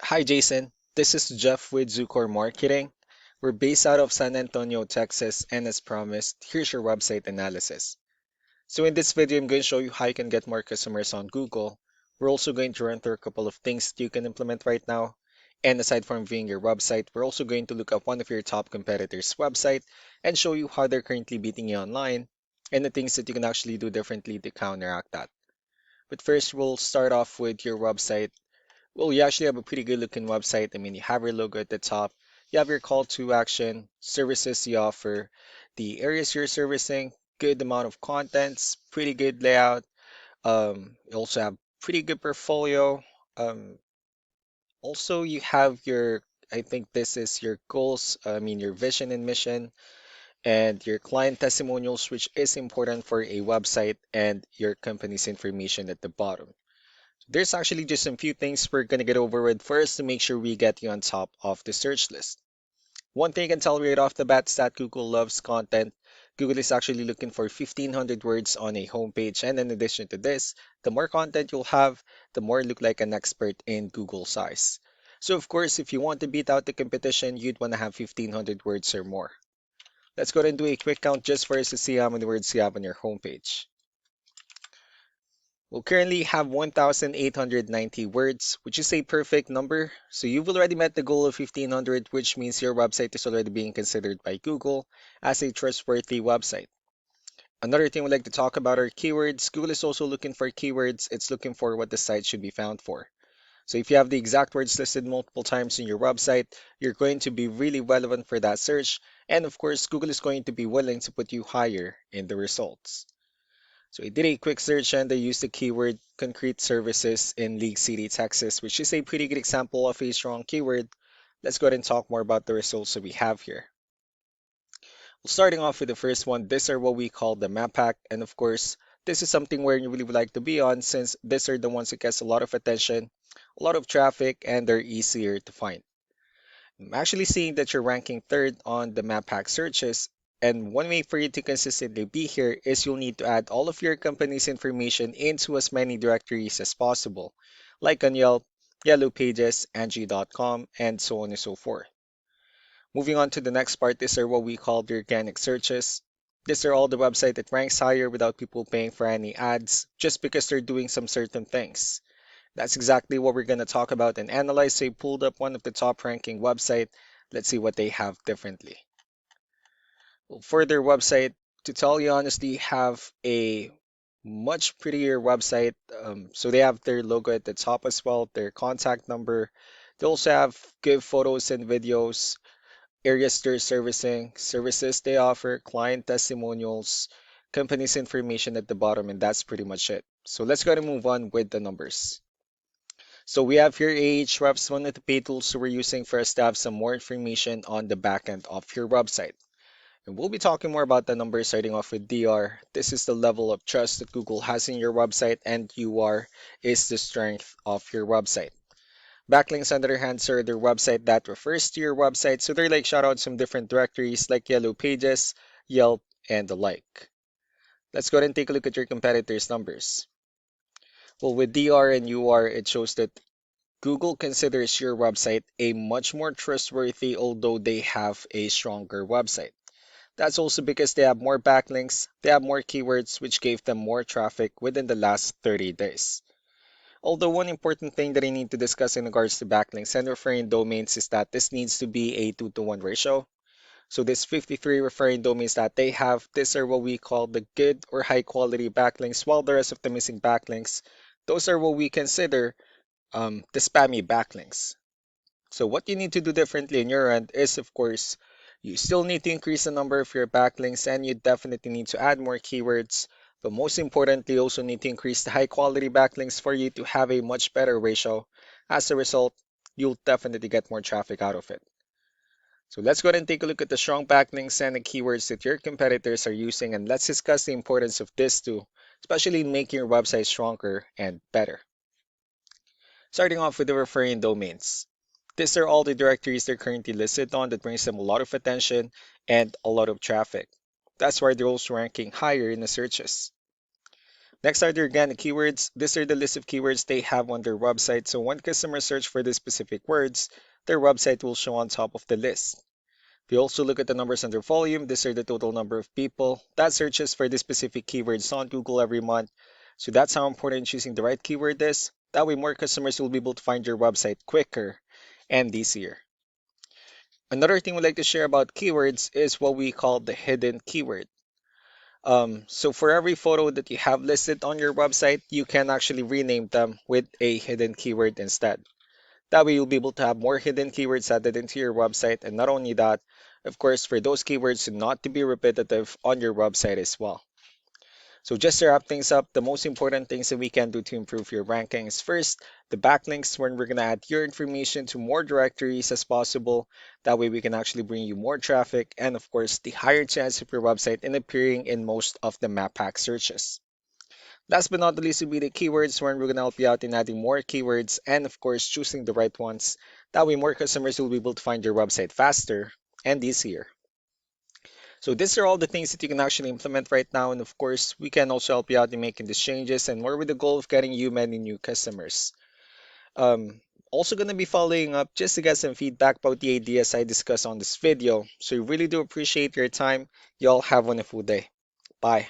Hi, Jason. This is Jeff with Zucor Marketing. We're based out of San Antonio, Texas, and as promised, here's your website analysis. So in this video, I'm going to show you how you can get more customers on Google. We're also going to run through a couple of things that you can implement right now. And aside from viewing your website, we're also going to look up one of your top competitors' website and show you how they're currently beating you online and the things that you can actually do differently to counteract that. But first, we'll start off with your website. Well, you actually have a pretty good looking website. I mean, you have your logo at the top, you have your call to action, services you offer, the areas you're servicing, good amount of contents, pretty good layout. You also have pretty good portfolio. Um, Also, you have your, I think this is your goals, I mean, your vision and mission, and your client testimonials, which is important for a website, and your company's information at the bottom. There's actually just some few things we're gonna get over with first to make sure we get you on top of the search list. One thing I can tell right off the bat is that Google loves content. Google is actually looking for 1,500 words on a homepage, and in addition to this, the more content you'll have, the more you look like an expert in Google size. So of course, if you want to beat out the competition, you'd want to have 1,500 words or more. Let's go ahead and do a quick count just for us to see how many words you have on your homepage. We'll currently have 1,890 words, which is a perfect number. So you've already met the goal of 1,500, which means your website is already being considered by Google as a trustworthy website. Another thing we'd like to talk about are keywords. Google is also looking for keywords. It's looking for what the site should be found for. So if you have the exact words listed multiple times in your website, you're going to be really relevant for that search. And of course, Google is going to be willing to put you higher in the results. So I did a quick search and I used the keyword concrete services in League City, Texas, which is a pretty good example of a strong keyword. Let's go ahead and talk more about the results that we have here. Well, starting off with the first one, these are what we call the map pack. And of course, this is something where you really would like to be on since these are the ones that gets a lot of attention, a lot of traffic, and they're easier to find. I'm actually seeing that you're ranking third on the map pack searches. And one way for you to consistently be here is you'll need to add all of your company's information into as many directories as possible, like on Yelp, Yellow Pages, Angie.com, and so on and so forth. Moving on to the next part, these are what we call the organic searches. These are all the website that ranks higher without people paying for any ads, just because they're doing some certain things. That's exactly what we're going to talk about and analyze. So I pulled up one of the top ranking website. Let's see what they have differently. Well, for their website, to tell you honestly, have a much prettier website. So they have their logo at the top as well, their contact number. They also have good photos and videos, areas they're servicing, services they offer, client testimonials, company's information at the bottom, and that's pretty much it. So let's go and move on with the numbers. So we have here Ahrefs, one of the paid tools we're using for us to have some more information on the backend of your website. And we'll be talking more about the numbers starting off with DR. This is the level of trust that Google has in your website, and UR is the strength of your website. Backlinks, on the other hand, are their website that refers to your website, so they're like shoutouts from different directories like Yellow Pages, Yelp, and the like. Let's go ahead and take a look at your competitors' numbers. Well, with DR and UR, it shows that Google considers your website a much more trustworthy, although they have a stronger website. That's also because they have more backlinks, they have more keywords, which gave them more traffic within the last 30 days. Although one important thing that I need to discuss in regards to backlinks and referring domains is that this needs to be a 2-to-1 ratio. So this 53 referring domains that they have, these are what we call the good or high quality backlinks, while the rest of the missing backlinks, those are what we consider the spammy backlinks. So what you need to do differently in your end is, of course, you still need to increase the number of your backlinks and you definitely need to add more keywords. But most importantly, you also need to increase the high quality backlinks for you to have a much better ratio. As a result, you'll definitely get more traffic out of it. So let's go ahead and take a look at the strong backlinks and the keywords that your competitors are using, and let's discuss the importance of this too, especially in making your website stronger and better. Starting off with the referring domains. These are all the directories they're currently listed on that brings them a lot of attention and a lot of traffic. That's why they're also ranking higher in the searches. Next are the organic keywords. These are the list of keywords they have on their website. So when customers search for these specific words, their website will show on top of the list. We also look at the numbers under volume. These are the total number of people that searches for the specific keywords on Google every month. So that's how important choosing the right keyword is. That way more customers will be able to find your website quicker and easier. Another thing we'd like to share about keywords is what we call the hidden keyword. So for every photo that you have listed on your website, you can actually rename them with a hidden keyword instead. That way you'll be able to have more hidden keywords added into your website. And not only that, of course, for those keywords not to be repetitive on your website as well. So just to wrap things up, the most important things that we can do to improve your rankings. First, the backlinks, when we're going to add your information to more directories as possible. That way we can actually bring you more traffic. And of course, the higher chance of your website in appearing in most of the map pack searches. Last but not the least will be the keywords, where we're going to help you out in adding more keywords and of course choosing the right ones. That way more customers will be able to find your website faster and easier. So these are all the things that you can actually implement right now. And of course, we can also help you out in making these changes and more with the goal of getting you many new customers. Um, Also going to be following up just to get some feedback about the ideas I discussed on this video. So we really do appreciate your time. Y'all have a wonderful day. Bye.